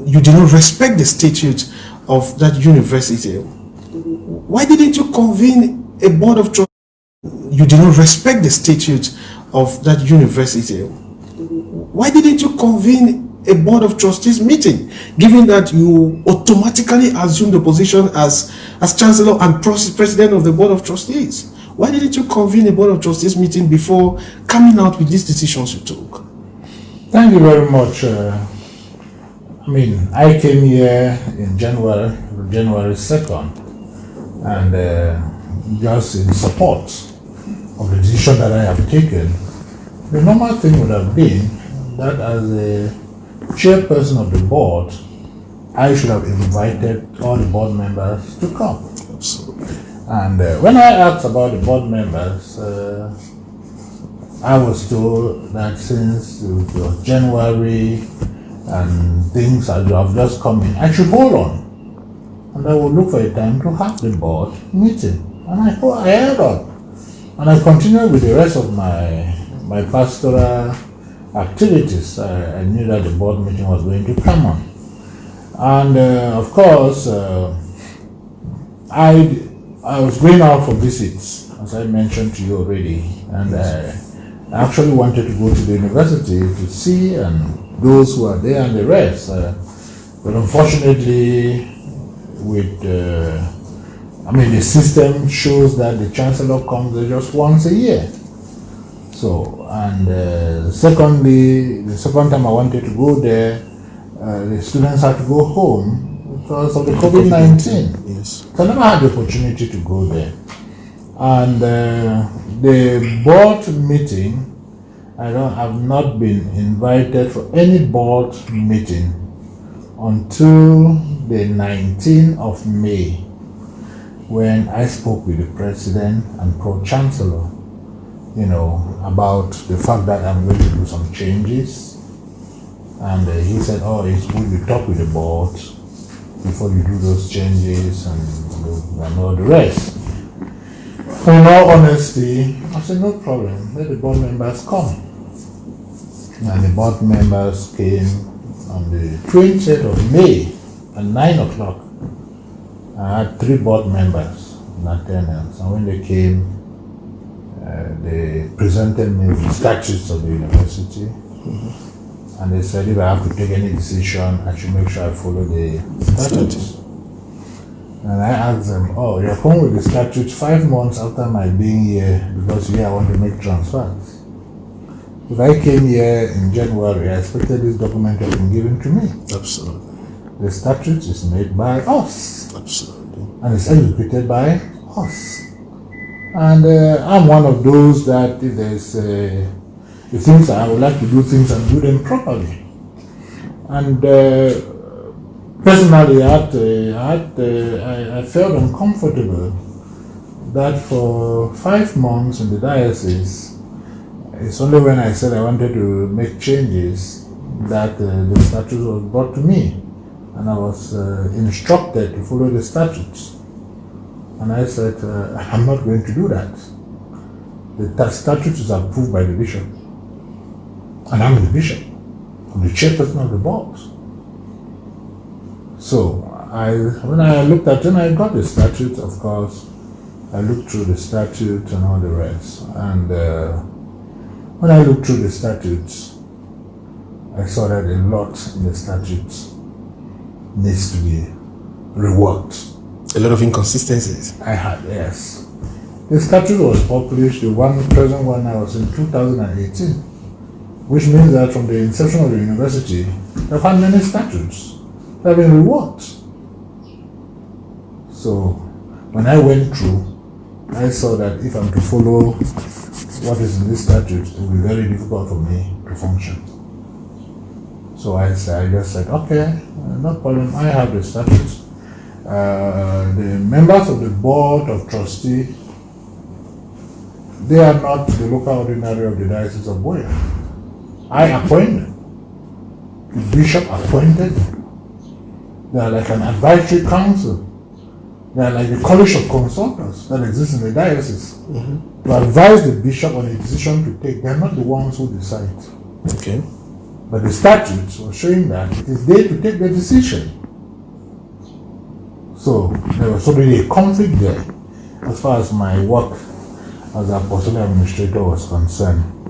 You did not respect the statute of that university. Why didn't you convene a board of trustees? You did not respect the statute of that university. Why didn't you convene a board of trustees meeting, given that you automatically assumed the position as chancellor and president of the board of trustees? Why didn't you convene a board of trustees meeting before coming out with these decisions you took? Thank you very much. I came here in January 2nd, and just in support of the decision that I have taken. The normal thing would have been that as a chairperson of the board, I should have invited all the board members to come. Absolutely. And when I asked about the board members, I was told that since it was January and things have just come in, I should hold on. And I would look for a time to have the board meeting. And I held on. And I continued with the rest of my pastoral activities. I knew that the board meeting was going to come on. And of course, I was going out for visits, as I mentioned to you already. And I actually wanted to go to the university to see and those who are there and the rest. But unfortunately, the system shows that the chancellor comes just once a year. So, and secondly, the second time I wanted to go there, the students had to go home because of the COVID-19. Yes. So I never had the opportunity to go there. And the board meeting, I have not been invited for any board meeting until the 19th of May, when I spoke with the president and pro-chancellor, about the fact that I'm going to do some changes. And he said, it's good you talk with the board before you do those changes and all the rest. In all honesty, I said, no problem, let the board members come. And the board members came on the 20th of May at 9 o'clock. I had 3 board members in attendance, and when they came, they presented me with the statutes of the university. Mm-hmm. And they said if I have to take any decision, I should make sure I follow the statutes. And I asked them, you're coming with the statutes 5 months after my being here because here I want to make transfers. If I came here in January, I expected this document to have been given to me. Absolutely. The statute is made by us. Absolutely. And it's executed by us. And I'm one of those that if there's if things I would like to do things and do them properly. And personally, I felt uncomfortable that for 5 months in the diocese, it's only when I said I wanted to make changes that the statute was brought to me, and I was instructed to follow the statutes. And I said, I'm not going to do that. The statute is approved by the bishop, and I'm the bishop. I'm the chairperson of the board. So when I looked at it, I got the statute, of course. I looked through the statute and all the rest. And when I looked through the statutes, I saw that a lot in the statutes needs to be reworked. A lot of inconsistencies. Yes. The statute was published, the present one now was in 2018, which means that from the inception of the university, they've had many statutes that have been reworked. So when I went through, I saw that if I'm to follow what is in this statute, it will be very difficult for me to function. So I just said, okay, no problem, I have the statutes. The members of the board of trustees, they are not the local ordinary of the Diocese of Boya. I appoint them. The bishop appointed them. They are like an advisory council. They are like the college of consultants that exists in the diocese. Mm-hmm. To advise the bishop on a decision to take. They are not the ones who decide. Okay. But the statutes were showing that it is they to take the decision. So there was already a conflict there as far as my work as an apostolic administrator was concerned.